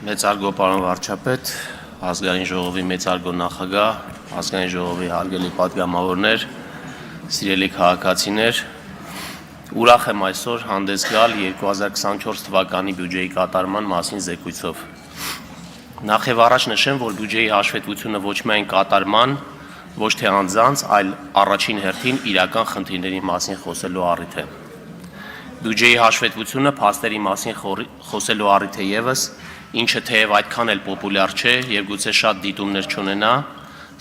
Մեծարգո պարոն վարչապետ, ազգային ժողովի մեծարգո նախագահ, ազգային ժողովի հարգելի պատգամավորներ, սիրելի քաղաքացիներ, ուրախ եմ այսօր հանդես գալ 2024 թվականի բյուջեի կատարման մասին զեկույցով։ Նախ եւ առաջ նշեմ, որ բյուջեի հաշվետվությունը ոչ միայն կատարման, ոչ թե անձանց, այլ առաջին հերթին իրական խնդիրների մասին խոսելու առիթ է։ Բյուջեի հաշվետվությունը փաստերի մասին խոսելու առիթ է ևս, ինչը թեև այդքան էլ պոպուլյար չէ եւ գուցե շատ դիտումներ չունենա,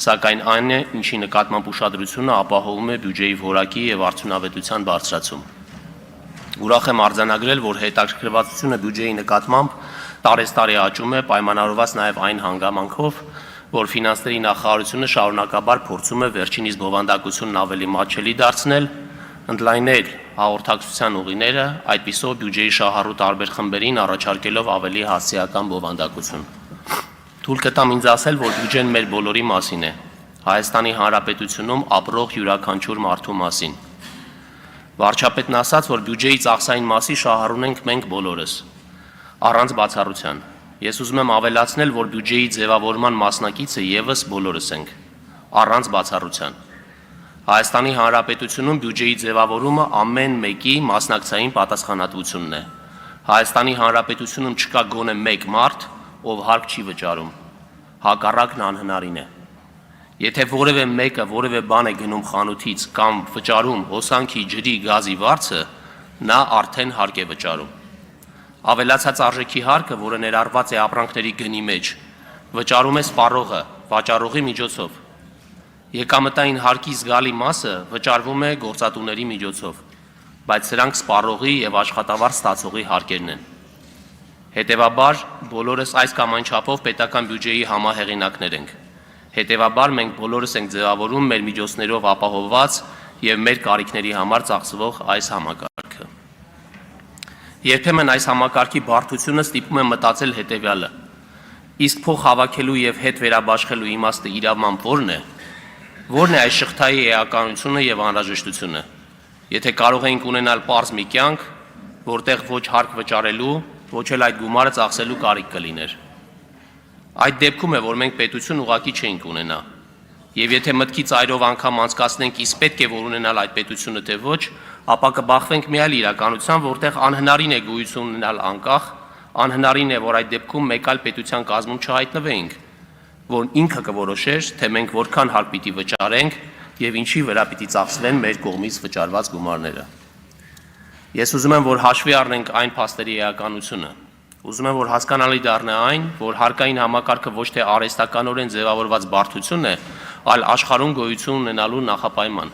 սակայն այն է, ինչի նկատմամբ ուշադրությունը ապահովում է բյուջեի որակի եւ արդյունավետության բարձրացում։ Ուրախ եմ արձանագրել, որ հետաքրքրվածությունը բյուջեի նկատմամբ տարեստարի աճում է, պայմանավորված նաեւ այն հանգամանքով, որ ֆինանսների նախարարությունը շարունակաբար փորձում է վերջինիս բովանդակությունն ավելի մատչելի դարձնել, ընդլայնել հաղորդակցության ուղիները, այդպիսով բյուջեի շահառու տարբեր խմբերին առաջարկելով ավելի հասցեական բովանդակություն։ Թույլ կտամ ինձ ասել, որ բյուջեն մեր բոլորի մասին է, Հայաստանի Հանրապետությունում ապրող յուրաքանչյուր մարդու մասին։ Վարչապետն ասաց, որ բյուջեի ծախսային մասի շահառուն ենք մենք բոլորս, առանց բացառության։ Ես ուզում եմ ավելացնել, որ բյուջեի ձևավորման մասնակիցը ևս բոլորս ենք, առանց բացառության։ Հայաստանի Հանրապետությունում բյուջեի ձևավորումը ամեն մեկի մասնակցային պատասխանատվությունն է։ Հայաստանի Հանրապետությունում չկա գոնե մեկ մարդ, ով հարկ չի վճարում։ Հակառակն անհնարին է։ Եթե որևէ մեկը որևէ բան է գնում խանութից կամ վճարում հոսանքի, ջրի, գազի վարձը, նա արդեն հարկ է վճարում։ Ավելացած արժեքի հարկը, որը ներառված է ապրանքների գնի մեջ, վճարում է սպառողը, վաճառողի միջոցով։ Եկամտային հարկի զգալի մասը վճարվում է գործատուների միջոցով, բայց սրանք սպառողի եւ աշխատավարձ ստացողի հարկերն են։ Հետևաբար, բոլորս այս կամ այն չափով պետական բյուջեի համահեղինակներ ենք։ Հետևաբար, մենք բոլորս ենք ձևավորում մեր միջոցներով ապահովված եւ մեր կարիքների համար ծախսվող այս համակարգը։ Երբեմն այս համակարգի բարդությունը ստիպում է մտածել հետևյալը. իսկ փող հավաքելու եւ հետ վերաբաշխելու իմաստը իրավամբ ո՞րն է։ Ո՞րն է այս շղթայի էականությունը եւ անհրաժեշտությունը։ Եթե կարող էինք ունենալ պարզ մի կյանք, որտեղ ոչ հարկ վճարելու, ոչ էլ այդ գումարը ծախսելու կարիք կլիներ։ Այդ դեպքում է, որ մենք պետություն ուղղակի չէինք ունենա։ Եվ եթե մտքի ծայրով անգամ անցկացնենք, իսկ պետք է որ ունենալ այդ պետությունը թե ոչ, ապա կբախվենք մի այլ իրականության, որտեղ անհնարին է գոյություն ունենալ անկախ, անհնարին է, որ այդ դեպքում մեկ այլ պետության կազմում չհայտնվեինք, որ ինքը կորոշեր, թե մենք որքան հարկ պիտի վճարենք եւ ինչի վրա պիտի ծախսվեն մեր կողմից վճարված գումարները։ Ես ուզում եմ, որ հաշվի առնենք այն փաստերի էականությունը։ Ուզում եմ, որ հասկանալի դառնա այն, որ հարկային համակարգը ոչ թե արհեստականորեն ձևավորված բարդություն է, այլ աշխարհում գոյություն ունենալու նախապայման։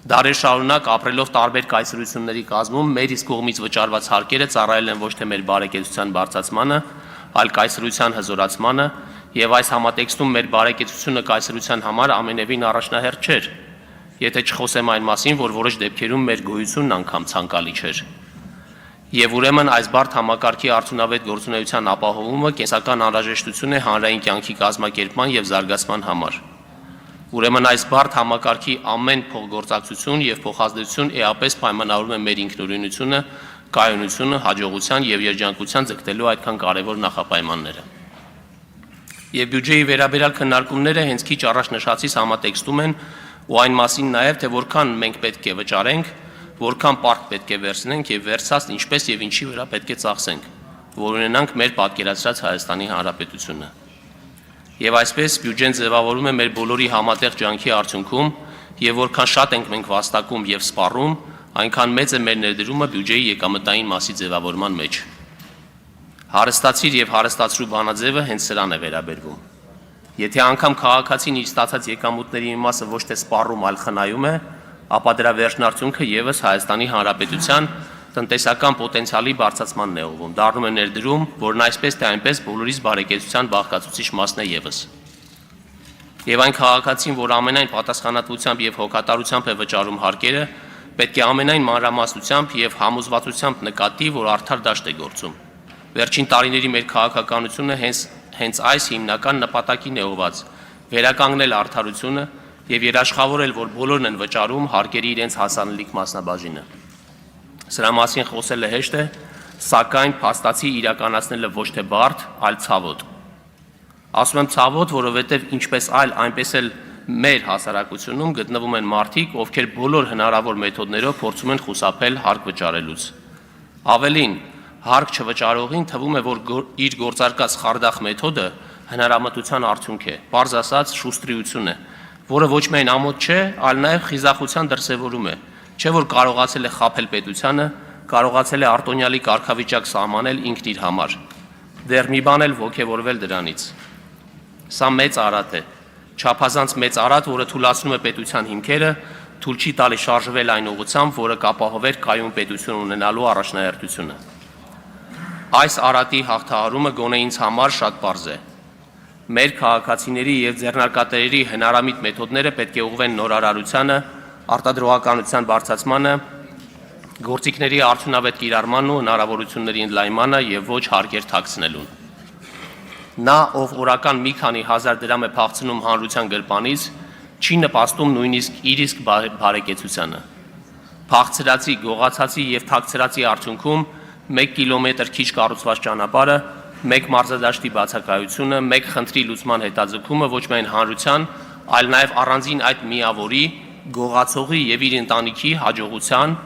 Դարեր շարունակ ապրելով տարբեր կայսրությունների կազմում մեր իսկ կողմից վճարված հարկերը ծառայել են ոչ թե մեր բարեկեցության բարձրացմանը, այլ կայսրության հզորացմանը, եւ այս համատեքստում մեր բարեկեցությունը կայսրության համար ամենևին առաջնահերթ չէր, եթե չխոսեմ այն մասին, որ որոշ դեպքերում մեր գոյությունն անգամ ցանկալի չէր։ Եվ ուրեմն այս բարդ համակարգի արդյունավետ գործունեության ապահովումը կենսական անհրաժեշտություն է հանրային կյանքի կազմակերպման եւ զարգացման համար։ Ուրեմն այս բարդ համակարգի ամեն փոխգործակցություն եւ փոխազդեցություն էապես պայմանավորում է մեր ինքնուրույնությունը, կայունությունը, հաջողության եւ երջանկության ձգտելու այդքան կարեւոր նախապայմանները։ Եվ բյուջեի վերաբերյալ քննարկումները հենց քիչ առաջ նշածից համատեքստում են ու այն մասին նաեւ, թե որքան մենք պետք է վճարենք, որքան պարտք պետք է վերցնենք եւ վերցած ինչպես եւ ինչի վրա պետք է ծախսենք, որ ունենանք մեր պատկերացրած Հայաստանի Հանրապետությունը։ Եվ այսպես բյուջեն ձևավորում է մեր բոլորի համատեղ ջանքի արդյունքում եւ որքան շատ ենք մենք վաստակում եւ սպառում, այնքան մեծ է մեր ներդրումը բյուջեի եկամտային մասի ձևավորման մեջ։ Հարստացիր եւ հարստացրու բանաձևը հենց սրան է վերաբերվում։ Եթե անգամ քաղաքացին իր ստացած եկամուտների մի մասը ոչ թե սպառում, այլ խնայում է, ապա դրա վերջնարդյունքը ևս Հայաստանի Հանրապետության տնտեսական պոտենցիալի բարձրացմանն է ուղղում, դառնում է ներդրում, որն այսպես թե այնպես բոլորիս բարեկեցության բաղկացուցիչ մասն է ևս։ Եվ այն քաղաքացին, որ ամենայն պատասխանատվությամբ եւ հոգատարությամբ է վճարում հարկերը, պետք է ամենայն մանրամասնությամբ եւ համոզվածությամբ նկատի, որ արդար դաշտ է գործում։ Վերջին տարիների մեր քաղաքականությունը հենց այս հիմնական նպատակին է ուղղված՝ վերականգնել արդարությունը եւ երաշխավորել, որ բոլորն են վճարում հարկերի իրենց հասանելիք մասնաբաժինը։ Սրա մասին խոսելը հեշտ է, սակայն փաստացի իրականացնելը ոչ թե բարդ, այլ ցավոտ։ Ասում եմ ցավոտ, որովհետև ինչպես այլ, այնպես էլ մեր հասարակությունում գտնվում են մարդիկ, ովքեր բոլոր հնարավոր մեթոդներով փորձում են խուսափել հարկ վճարելուց։ Ավելին, հարկ չվճարողին թվում է, որ իր գործարկած խարդախ մեթոդը հնարամտության արդյունք է, պարզ ասած շուստրիություն է, որը ոչ միայն ամոթ չէ, այլ նաև խիզախության դրսևորում է, չէ որ կարողացել է խաբել պետությանը, կարողացել է արտոնյալի կարգավիճակ սահմանել ինքն իր համար, դեռ մի բան էլ ոգևորվել դրանից։ Սա մեծ արատ է, չափազանց մեծ արատ, որը թուլացնում է պետության հիմքերը, թույլ չի տալի շարժվել այն ուղղությամբ, որը կապահովեր կայուն պետություն ունենալու առաջնահերթությունը։ Այս արատի հաղթահարումը գոնե ինձ համար շատ պարզ է։ Մեր քաղաքացիների եւ ձեռնարկատերերի հնարամիտ մեթոդները պետք է ուղղվեն նորարարությանը, արտադրողականության բարձրացմանը, գործիքների արդյունավետ կիրառմանն ու հնարավորությունների ընդլայնմանը եւ ոչ հարկեր թաքցնելուն։ Նա, ով օրական մի քանի հազար դրամ է փախցնում հանրության գրպանից, չի նպաստում նույնիսկ իր իսկ բարեկեցությանը։ Փախցրածի, գողացածի եւ թաքցրածի արդյունքում 1 կիլոմետր քիչ կառուցված ճանապարհը, 1 մարզադաշտի բացակայությունը, 1 խնդրի լուծման հետաձգումը ոչ միայն հանրության, այլ նաև առանձին այդ միավորի, գողացողի եւ իր ընտանիքի հաջողության,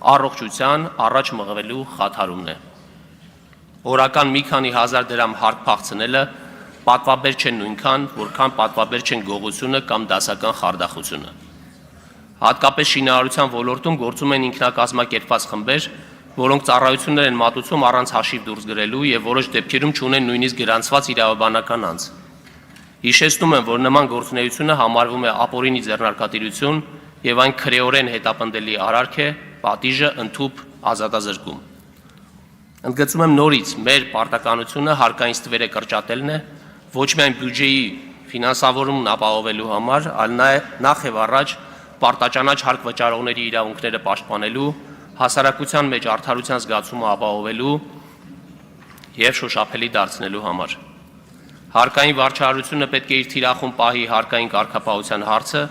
առողջության առաջ մղվելու խաթարումն է։ Օրական մի քանի հազար դրամ հարկ փախցնելը պատվաբեր չեն նույնքան, որքան պատվաբեր չեն գողությունը կամ դասական խարդախությունը։ Հատկապես շինարարության ոլորտում գործում են ինքնակազմակերպված խմբեր, որոնք ծառայություններ են մատուցում առանց հաշիվ դուրս գրելու եւ որոշ դեպքերում չունեն նույնիսկ գրանցված իրավաբանական անձ։ Հիշեցնում եմ, որ նման գործունեությունը համարվում է ապօրինի ձեռնարկատիրություն եւ այն քրեորեն հետապնդելի արարք է, պատիժը ընդհուպ ազատազրկում։ Ընդգծում եմ նորից, մեր պարտականությունը հարկային ստվերը կրճատելն է, ոչ միայն բյուջեի ֆինանսավորումն ապահովելու համար, այլ նախ եւ առաջ պարտաճանաչ հարկ վճարողների իրավունքները պաշտպանելու, հասարակության մեջ արդարության զգացումը ապահովելու եւ շոշափելի դարձնելու համար։ Հարկային վարչարությունը պետք է իր թիրախում պահի հարկային կարգապահության հարցը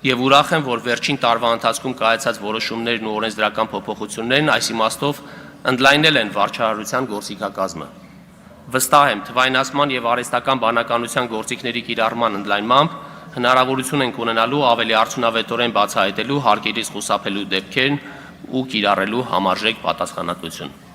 եւ ուրախ եմ, որ վերջին տարվա ընթացքում կայացած որոշումներն ու օրենսդրական փոփոխություններն այս իմաստով ընդլայնել են վարչարության գործիքակազմը։ Վստահ եմ, թվայնացման եւ արհեստական բանականության գործիքների կիրառման ընդլայնմամբ հնարավորություն ենք ունենալու ավելի արդյունավետորեն բացահայտելու հարկերից խուսափելու դեպքերն ու կիրառելու համարժեք պատասխանատվություն։